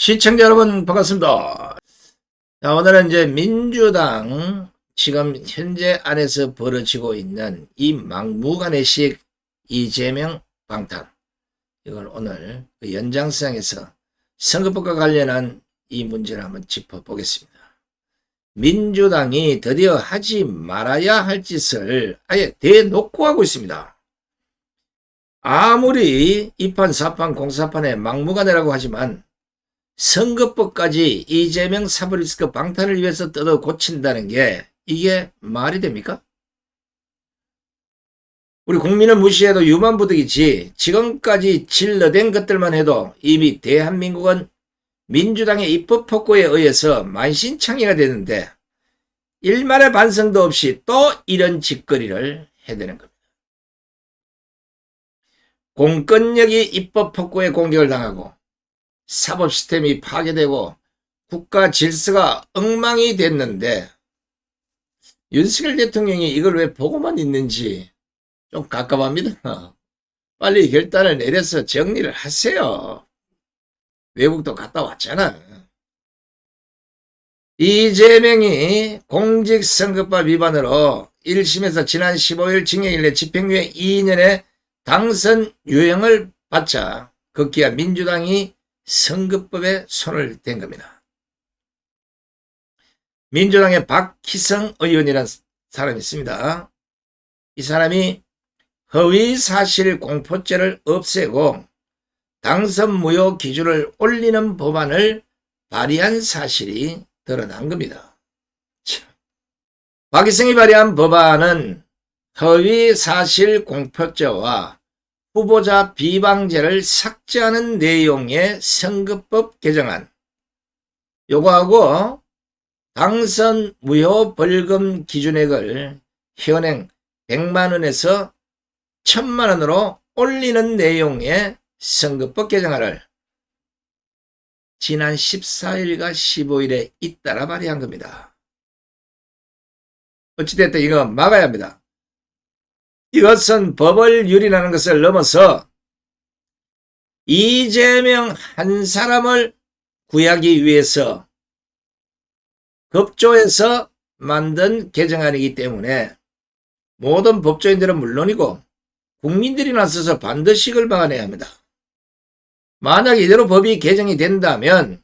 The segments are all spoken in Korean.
시청자 여러분 반갑습니다. 자, 오늘은 이제 민주당 지금 현재 안에서 벌어지고 있는 이 막무가내식 이재명 방탄, 이걸 오늘 그 연장선상에서 선거법과 관련한 이 문제를 한번 짚어보겠습니다. 민주당이 드디어 하지 말아야 할 짓을 아예 대놓고 하고 있습니다. 아무리 이판 사판 공사판에 막무가내라고 하지만 선거법까지 이재명 사법리스크 방탄을 위해서 뜯어 고친다는 게 이게 말이 됩니까? 우리 국민을 무시해도 유만부득이지 지금까지 질러댄 것들만 해도 이미 대한민국은 민주당의 입법폭고에 의해서 만신창이가 되는데 일말의 반성도 없이 또 이런 짓거리를 해대는 겁니다. 공권력이 입법폭고에 공격을 당하고 사법 시스템이 파괴되고 국가 질서가 엉망이 됐는데 윤석열 대통령이 이걸 왜 보고만 있는지 좀 갑갑합니다. 빨리 결단을 내려서 정리를 하세요. 외국도 갔다 왔잖아. 이재명이 공직선거법 위반으로 1심에서 지난 15일 징역 1년 집행유예 2년의 당선 유형을 받자 급기야 민주당이 선거법에 손을 댄 겁니다. 민주당의 박희성 의원이라는 사람이 있습니다. 이 사람이 허위사실 공포죄를 없애고 당선 무효 기준을 올리는 법안을 발의한 사실이 드러난 겁니다. 박희성이 발의한 법안은 허위사실 공포죄와 후보자 비방죄를 삭제하는 내용의 선거법 개정안, 요거하고 당선 무효 벌금 기준액을 현행 100만원에서 1000만원으로 올리는 내용의 선거법 개정안을 지난 14일과 15일에 잇따라 발의한 겁니다. 어찌됐든 이거 막아야 합니다. 이것은 법을 유린하는 것을 넘어서 이재명 한 사람을 구하기 위해서 급조해서 만든 개정안이기 때문에 모든 법조인들은 물론이고 국민들이 나서서 반드시 이걸 막아내야 합니다. 만약 이대로 법이 개정이 된다면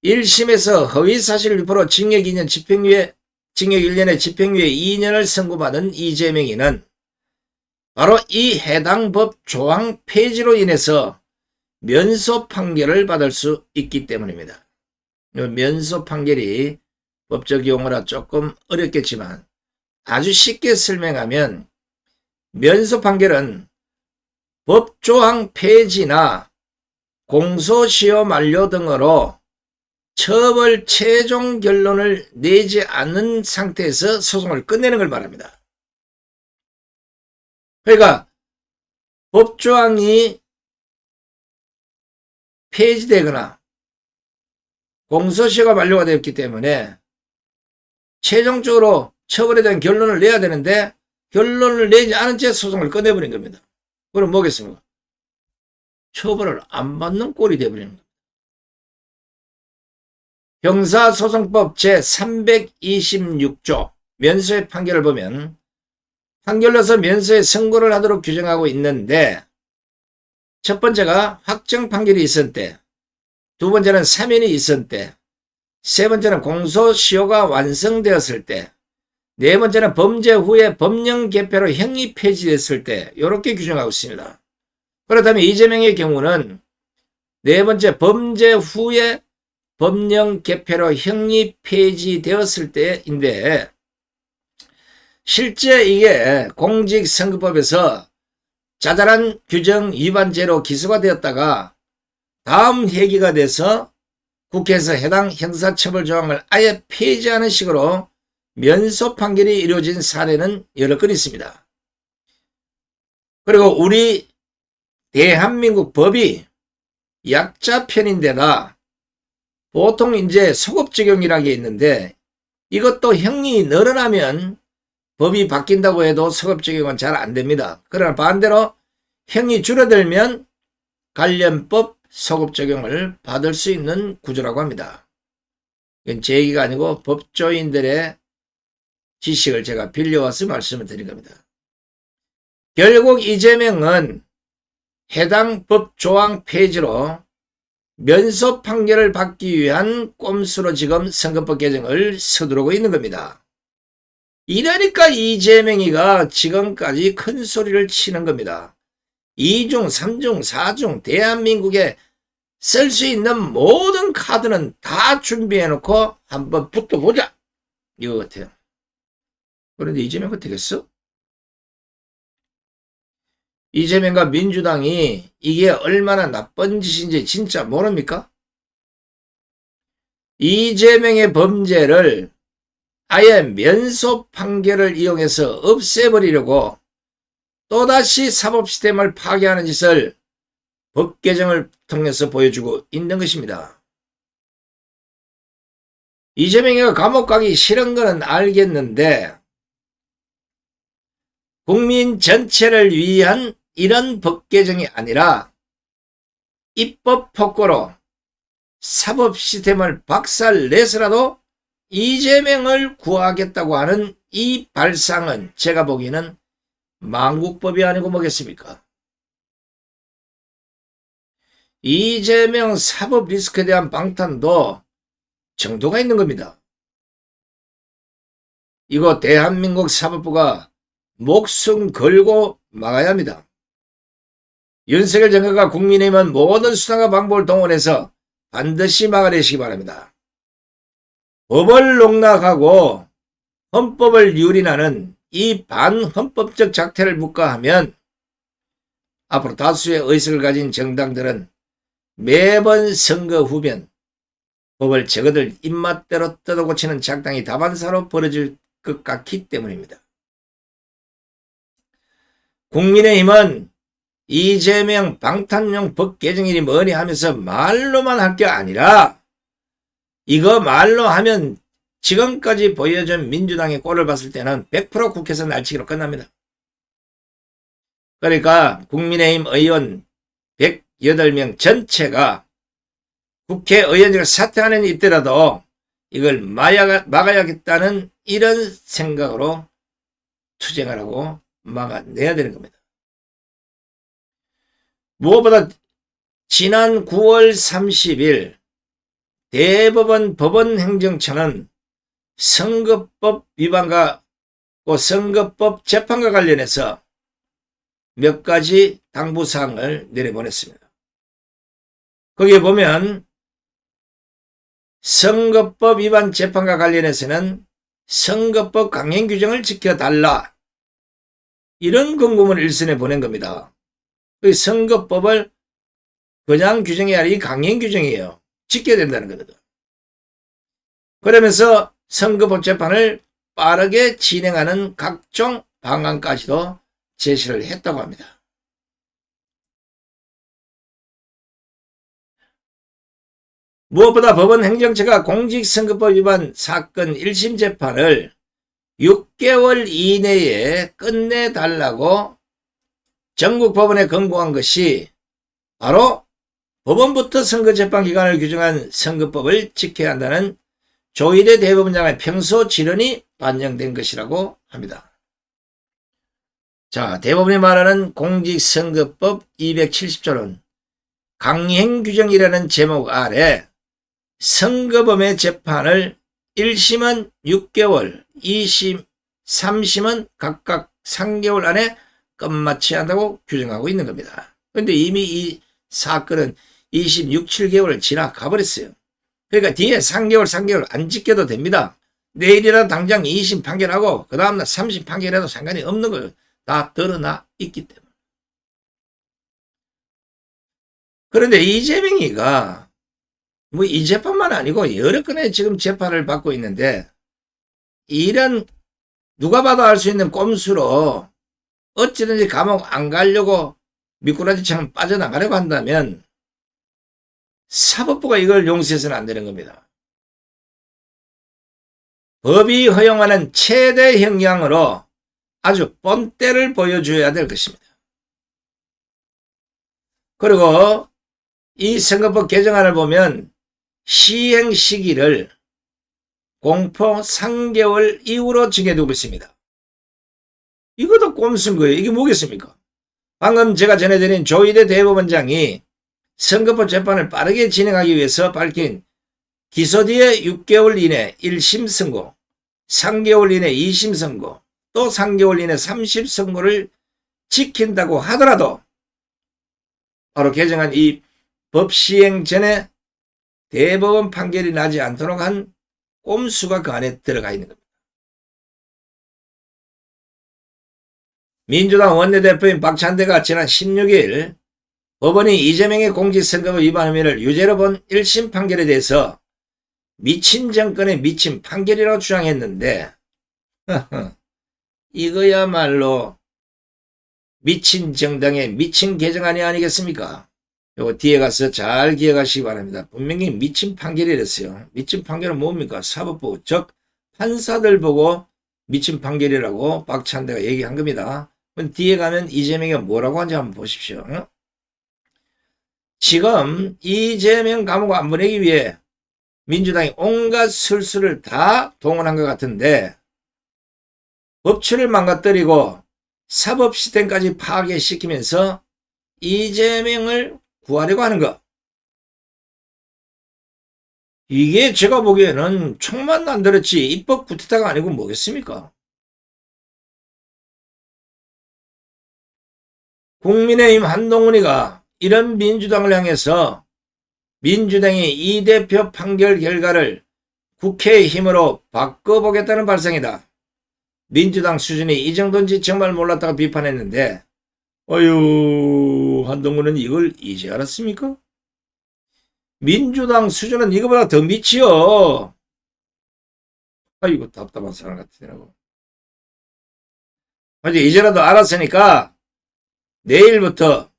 1심에서 허위사실 유포로 징역 2년 징역 1년에 집행유예 2년을 선고받은 이재명이는 바로 이 해당 법 조항 폐지로 인해서 면소 판결을 받을 수 있기 때문입니다. 면소 판결이 법적 용어라 조금 어렵겠지만 아주 쉽게 설명하면 면소 판결은 법 조항 폐지나 공소시효 만료 등으로 처벌 최종 결론을 내지 않는 상태에서 소송을 끝내는 걸 말합니다. 그러니까 법조항이 폐지되거나 공소시효가 만료가 되었기 때문에 최종적으로 처벌에 대한 결론을 내야 되는데 결론을 내지 않은 채 소송을 끝내버린 겁니다. 그럼 뭐겠습니까? 처벌을 안 받는 꼴이 되어버리는 겁니다. 형사소송법 제326조 면소의 판결을 보면 판결로서 면소의 선고를 하도록 규정하고 있는데 첫 번째가 확정 판결이 있을 때, 두 번째는 사면이 있을 때, 세 번째는 공소시효가 완성되었을 때, 네 번째는 범죄 후에 법령 개폐로 형이 폐지됐을 때 이렇게 규정하고 있습니다. 그렇다면 이재명의 경우는 네 번째 범죄 후에 법령 개폐로 형이 폐지되었을 때인데 실제 이게 공직선거법에서 자잘한 규정 위반죄로 기소가 되었다가 다음 회기가 돼서 국회에서 해당 형사처벌 조항을 아예 폐지하는 식으로 면소 판결이 이루어진 사례는 여러 건 있습니다. 그리고 우리 대한민국 법이 약자 편인데다 보통 이제 소급 적용이라는 게 있는데 이것도 형이 늘어나면 법이 바뀐다고 해도 소급 적용은 잘 안 됩니다. 그러나 반대로 형이 줄어들면 관련법 소급 적용을 받을 수 있는 구조라고 합니다. 이건 제 얘기가 아니고 법조인들의 지식을 제가 빌려와서 말씀을 드린 겁니다. 결국 이재명은 해당 법 조항 폐지로 면소 판결을 받기 위한 꼼수로 지금 선거법 개정을 서두르고 있는 겁니다. 이러니까 이재명이가 지금까지 큰 소리를 치는 겁니다. 2중, 3중, 4중 대한민국에 쓸 수 있는 모든 카드는 다 준비해놓고 한번 붙어보자 이거 같아요. 그런데 이재명 어떻겠어? 이재명과 민주당이 이게 얼마나 나쁜 짓인지 진짜 모릅니까? 이재명의 범죄를 아예 면소 판결을 이용해서 없애버리려고 또다시 사법 시스템을 파괴하는 짓을 법 개정을 통해서 보여주고 있는 것입니다. 이재명이가 감옥 가기 싫은 거는 알겠는데 국민 전체를 위한 이런 법 개정이 아니라 입법 폭거로 사법 시스템을 박살내서라도 이재명을 구하겠다고 하는 이 발상은 제가 보기에는 망국법이 아니고 뭐겠습니까? 이재명 사법 리스크에 대한 방탄도 정도가 있는 겁니다. 이거 대한민국 사법부가 목숨 걸고 막아야 합니다. 윤석열 정부가 국민의힘은 모든 수단과 방법을 동원해서 반드시 막아내시기 바랍니다. 법을 농락하고 헌법을 유린하는 이 반헌법적 작태를 묵과하면 앞으로 다수의 의석을 가진 정당들은 매번 선거 후면 법을 저거들 입맛대로 뜯어고치는 작당이 다반사로 벌어질 것 같기 때문입니다. 국민의힘은 이재명 방탄용 법 개정일이 뭐니 하면서 말로만 할 게 아니라 이거 말로 하면 지금까지 보여준 민주당의 꼴을 봤을 때는 100% 국회에서 날치기로 끝납니다. 그러니까 국민의힘 의원 108명 전체가 국회의원직을 사퇴하는 있더라도 이걸 막아야겠다는 이런 생각으로 투쟁을 하고 막아내야 되는 겁니다. 무엇보다 지난 9월 30일 대법원 법원행정처는 선거법 위반과 선거법 재판과 관련해서 몇 가지 당부사항을 내려보냈습니다. 거기에 보면 선거법 위반 재판과 관련해서는 선거법 강행 규정을 지켜달라 이런 공고문을 일선에 보낸 겁니다. 그 선거법을 그냥 규정이 아니라 이 강행 규정이에요. 지켜야 된다는 거거든. 그러면서 선거법 재판을 빠르게 진행하는 각종 방안까지도 제시를 했다고 합니다. 무엇보다 법원 행정처가 공직선거법 위반 사건 1심 재판을 6개월 이내에 끝내달라고 전국 법원에 권고한 것이 바로 법원부터 선거재판 기간을 규정한 선거법을 지켜야 한다는 조희대 대법원장의 평소 지론이 반영된 것이라고 합니다. 자, 대법원이 말하는 공직선거법 270조는 강행 규정이라는 제목 아래 선거범의 재판을 1심은 6개월, 2심, 3심은 각각 3개월 안에 끝마쳐야 한다고 규정하고 있는 겁니다. 그런데 이미 이 사건은 2심 6, 7개월을 지나가 버렸어요. 그러니까 뒤에 3개월 안 지켜도 됩니다. 내일이라도 당장 2심 판결하고 그 다음날 3심 판결해도 상관이 없는 거예요. 다 드러나 있기 때문에. 그런데 이재명이가 뭐 이 재판만 아니고 여러 건의 지금 재판을 받고 있는데 이런 누가 봐도 알 수 있는 꼼수로 어찌든지 감옥 안 가려고 미꾸라지처럼 빠져나가려고 한다면 사법부가 이걸 용서해서는 안 되는 겁니다. 법이 허용하는 최대 형량으로 아주 본때를 보여줘야 될 것입니다. 그리고 이 선거법 개정안을 보면 시행 시기를 공포 3개월 이후로 정해두고 있습니다. 이것도 꼼수인 거예요. 이게 뭐겠습니까? 방금 제가 전해드린 조희대 대법원장이 선거법 재판을 빠르게 진행하기 위해서 밝힌 기소 뒤에 6개월 이내 1심 선고, 3개월 이내 2심 선고, 또 3개월 이내 3심 선고를 지킨다고 하더라도 바로 개정한 이 법 시행 전에 대법원 판결이 나지 않도록 한 꼼수가 그 안에 들어가 있는 겁니다. 민주당 원내대표인 박찬대가 지난 16일 법원이 이재명의 공직선거법 위반 혐의를 유죄로 본 1심 판결에 대해서 미친 정권의 미친 판결이라고 주장했는데 이거야말로 미친 정당의 미친 개정안이 아니겠습니까? 요거 뒤에 가서 잘 기억하시기 바랍니다. 분명히 미친 판결이랬어요. 미친 판결은 뭡니까? 사법부, 즉 판사들 보고 미친 판결이라고 박찬대가 얘기한 겁니다. 뒤에 가면 이재명이 뭐라고 하는지 한번 보십시오. 지금 이재명 감옥 안 보내기 위해 민주당이 온갖 술수를 다 동원한 것 같은데 법치를 망가뜨리고 사법 시스템까지 파괴시키면서 이재명을 구하려고 하는 것. 이게 제가 보기에는 총만 안 들었지 입법 구태타가 아니고 뭐겠습니까? 국민의힘 한동훈이가 이런 민주당을 향해서 민주당이 이 대표 판결 결과를 국회의 힘으로 바꿔보겠다는 발상이다. 민주당 수준이 이 정도인지 정말 몰랐다고 비판했는데 어휴, 한동훈은 이걸 이제 알았습니까? 민주당 수준은 이거보다 더 미치요. 아이고 답답한 사람 같으라고. 이제 이제라도 알았으니까 내일부터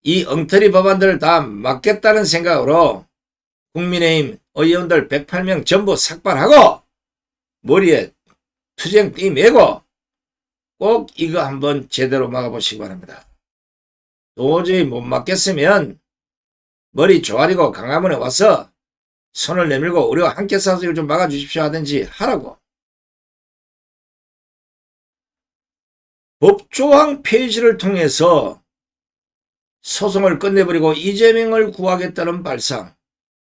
이 엉터리 법안들을 다 막겠다는 생각으로 국민의힘 의원들 108명 전부 삭발하고 머리에 투쟁띠 메고 꼭 이거 한번 제대로 막아보시기 바랍니다. 도저히 못 막겠으면 머리 조아리고 강화문에 와서 손을 내밀고 우리와 함께 싸워서 이걸 좀 막아주십시오 하든지 하라고. 법조항 폐지를 통해서 소송을 끝내버리고 이재명을 구하겠다는 발상,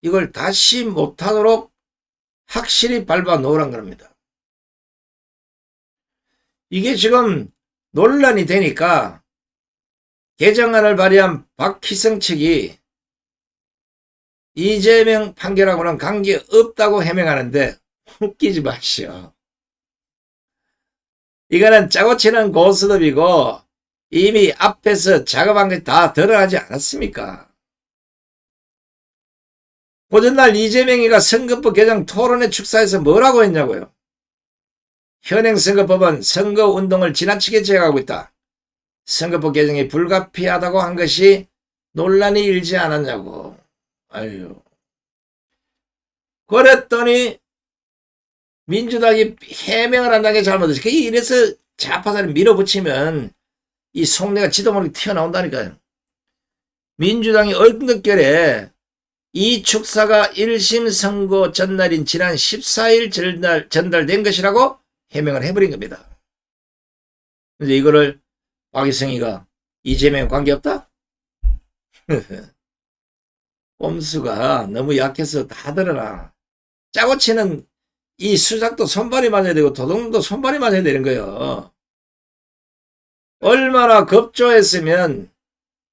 이걸 다시 못하도록 확실히 밟아 놓으란 겁니다. 이게 지금 논란이 되니까 개정안을 발의한 박희성 측이 이재명 판결하고는 관계없다고 해명하는데 웃기지 마시오. 이거는 짜고 치는 고스톱이고 이미 앞에서 작업한 게 다 드러나지 않았습니까? 보전날 이재명이가 선거법 개정 토론회 축사에서 뭐라고 했냐고요. 현행선거법은 선거운동을 지나치게 제어하고 있다. 선거법 개정이 불가피하다고 한 것이 논란이 일지 않았냐고. 아유. 그랬더니 민주당이 해명을 한다는 게 잘못했어요. 이래서 좌파사를 밀어붙이면 이 속내가 지도 모르게 튀어나온다니까요. 민주당이 얼떨결에 이 축사가 1심 선고 전날인 지난 14일 전달된 것이라고 해명을 해버린 겁니다. 근데 이거를 박희성이가 이재명에 관계없다? 꼼수가 너무 약해서 다 드러나. 짜고 치는 이 수작도 손발이 맞아야 되고 도둑도 손발이 맞아야 되는 거예요. 얼마나 급조했으면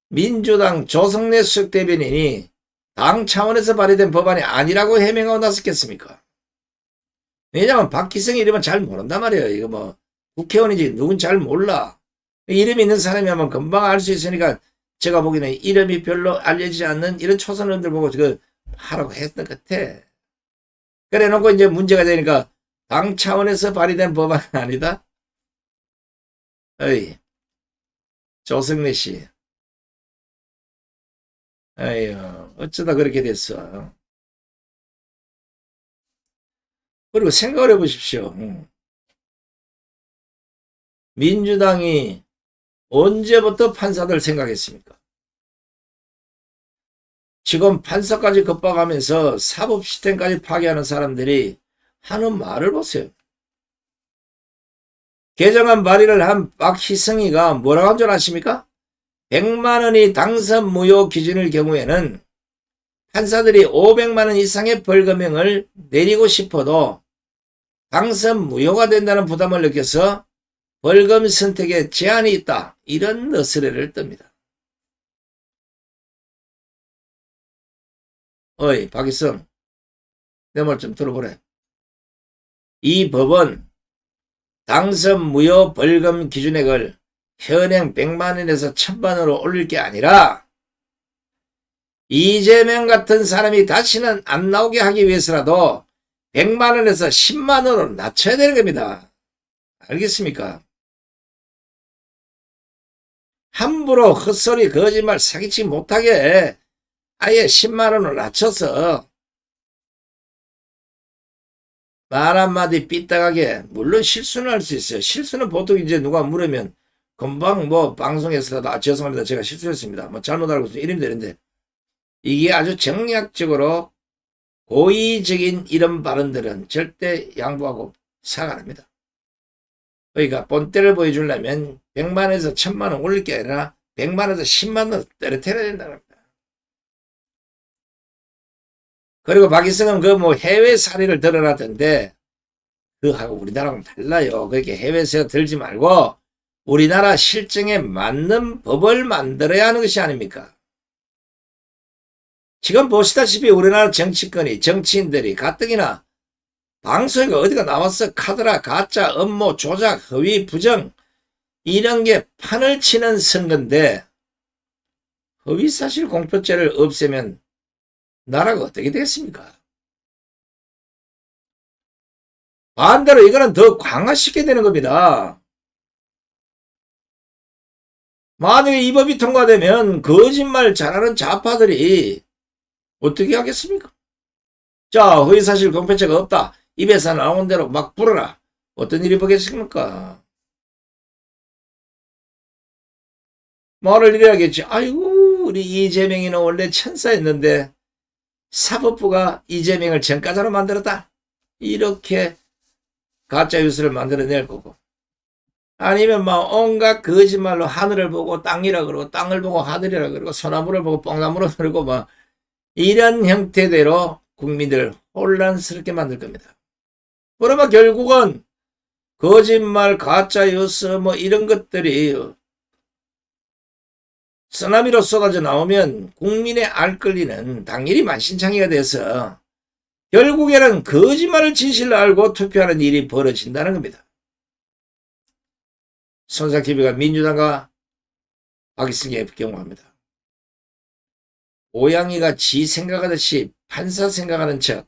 민주당 조성래 수석 대변인이 당 차원에서 발의된 법안이 아니라고 해명하고 나섰겠습니까? 왜냐면 박희성이 이름은 잘 모른단 말이에요. 이거 뭐 국회의원인지 누군 잘 몰라. 이름 있는 사람이 하면 금방 알 수 있으니까 제가 보기에는 이름이 별로 알려지지 않는 이런 초선 의원들 보고 그 하라고 했던 것 같아. 그래 놓고 이제 문제가 되니까 당 차원에서 발의된 법안은 아니다? 어이, 조성래 씨. 아유, 어쩌다 그렇게 됐어. 그리고 생각을 해보십시오. 민주당이 언제부터 판사들 생각했습니까? 지금 판사까지 겁박하면서 사법 시스템까지 파괴하는 사람들이 하는 말을 보세요. 개정안 발의를 한 박희성이가 뭐라고 한 줄 아십니까? 100만 원이 당선 무효 기준일 경우에는 판사들이 500만 원 이상의 벌금형을 내리고 싶어도 당선 무효가 된다는 부담을 느껴서 벌금 선택에 제한이 있다. 이런 너스레를 뜹니다. 어이 박희성, 내 말 좀 들어보래. 이 법은 당선 무효 벌금 기준액을 현행 100만 원에서 1000만 원으로 올릴 게 아니라 이재명 같은 사람이 다시는 안 나오게 하기 위해서라도 100만 원에서 10만 원으로 낮춰야 되는 겁니다. 알겠습니까? 함부로 헛소리 거짓말 사기치 못하게 아예 10만 원으로 낮춰서 말 한마디 삐딱하게, 물론 실수는 할 수 있어요. 실수는 보통 이제 누가 물으면 금방 뭐 방송에서라도 죄송합니다. 제가 실수했습니다. 뭐 잘못 알고 있으면 이러면 되는데 이게 아주 정략적으로 고의적인 이런 발언들은 절대 양보하고 사과합니다. 그러니까 본때를 보여주려면 100만 원에서 1000만 원 올릴 게 아니라 100만 원에서 10만 원 떨어뜨려야 된다는 겁니다. 그리고 박희성은 그 뭐 해외 사례를 드러났던데 그하고 우리나라하고는 달라요. 그렇게 해외에서 들지 말고 우리나라 실정에 맞는 법을 만들어야 하는 것이 아닙니까? 지금 보시다시피 우리나라 정치권이, 정치인들이 가뜩이나 방송에 어디가 나왔어? 카드라, 가짜, 음모, 조작, 허위, 부정 이런 게 판을 치는 선거인데 허위사실 공표죄를 없애면 나라가 어떻게 되겠습니까? 반대로 이거는 더 강화시켜야 되는 겁니다. 만약에 이 법이 통과되면 거짓말 잘하는 좌파들이 어떻게 하겠습니까? 자, 허위사실 공표죄가 없다. 입에서 나온 대로 막 불어라. 어떤 일이 보겠습니까? 말을 이래야겠지. 아이고, 우리 이재명이는 원래 천사였는데 사법부가 이재명을 전과자로 만들었다. 이렇게 가짜 뉴스를 만들어낼 거고. 아니면 막 온갖 거짓말로 하늘을 보고 땅이라 그러고 땅을 보고 하늘이라 그러고 소나무를 보고 뽕나무를 그러고 막 이런 형태대로 국민들을 혼란스럽게 만들 겁니다. 그러면 결국은 거짓말, 가짜 뉴스 뭐 이런 것들이 쓰나미로 쏟아져 나오면 국민의 알권리는 당연히 만신창이가 돼서 결국에는 거짓말을 진실로 알고 투표하는 일이 벌어진다는 겁니다. 손석희가 민주당과 박희성에 경고합니다. 고양이가 지 생각하듯이 판사 생각하는 척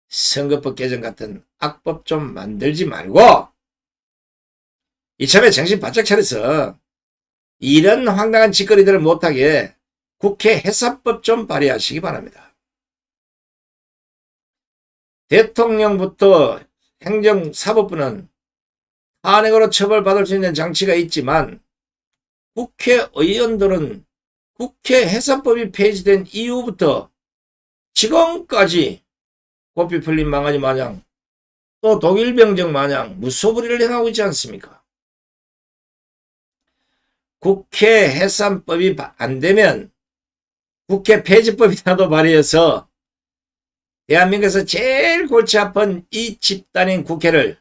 선거법 개정 같은 악법 좀 만들지 말고 이참에 정신 바짝 차려서 이런 황당한 짓거리들을 못하게 국회 해산법 좀 발의하시기 바랍니다. 대통령부터 행정사법부는 탄핵으로 처벌받을 수 있는 장치가 있지만 국회의원들은 국회 해산법이 폐지된 이후부터 지금까지 고삐 풀린 망아지 마냥 또 독일병정 마냥 무소불위를 행하고 있지 않습니까? 국회 해산법이 안 되면 국회 폐지법이라도 발의해서 대한민국에서 제일 골치 아픈 이 집단인 국회를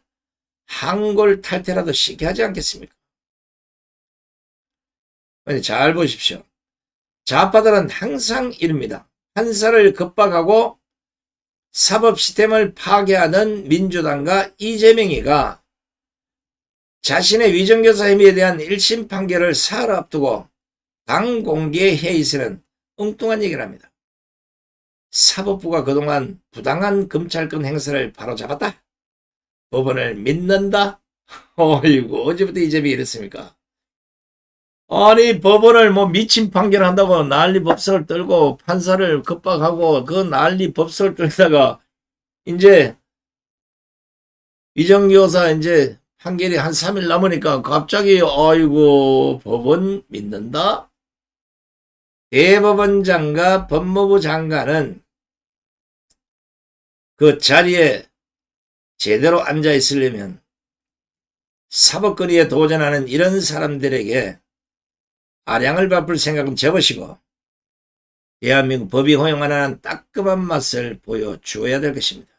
한골 탈퇴라도 시게 하지 않겠습니까? 잘 보십시오. 좌파들은 항상 이릅니다. 판사를 겁박하고 사법 시스템을 파괴하는 민주당과 이재명이가 자신의 위정교사 혐의에 대한 1심 판결을 사흘 앞두고 당 공개 회의에서는 엉뚱한 얘기를 합니다. 사법부가 그동안 부당한 검찰권 행사를 바로잡았다. 법원을 믿는다. 어이구, 어제부터 이재명이 이랬습니까? 아니, 법원을 뭐 미친 판결한다고 난리 법석을 떨고 판사를 겁박하고 그 난리 법석을 떨다가 이제 위정교사 이제 판결이 한 3일 남으니까 갑자기 아이고 법원 믿는다? 대법원장과 법무부 장관은 그 자리에 제대로 앉아 있으려면 사법거리에 도전하는 이런 사람들에게 아량을 베풀 생각은 접으시고 대한민국 법이 허용하는 따끔한 맛을 보여주어야 될 것입니다.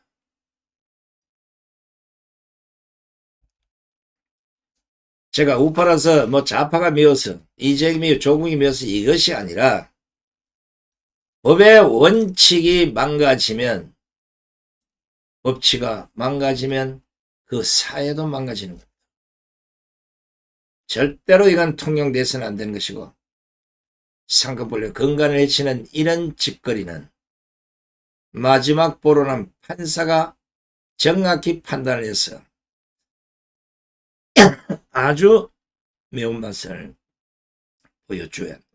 제가 우파라서 뭐 좌파가 미워서 이재명이 미워 조국이 미워서 이것이 아니라 법의 원칙이 망가지면 법치가 망가지면 그 사회도 망가지는 겁니다. 절대로 이건 통용돼서는 안 되는 것이고 상급본래 건강을 해치는 이런 짓거리는 마지막 보루는 판사가 정확히 판단을 해서 아주 매운맛을 보여줘야 합니다.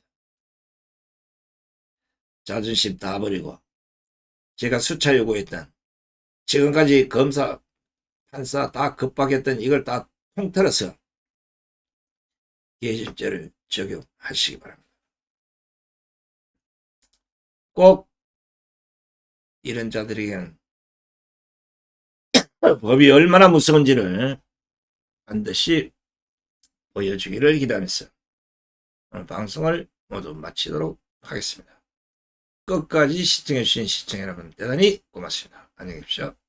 자존심 다 버리고 제가 수차 요구했던 지금까지 검사, 판사 다 급박했던 이걸 다 통틀어서 예심죄를 적용하시기 바랍니다. 꼭 이런 자들에게는 법이 얼마나 무서운지를 반드시 보여주기를 기대하면서 오늘 방송을 모두 마치도록 하겠습니다. 끝까지 시청해주신 시청자 여러분 대단히 고맙습니다. 안녕히 계십시오.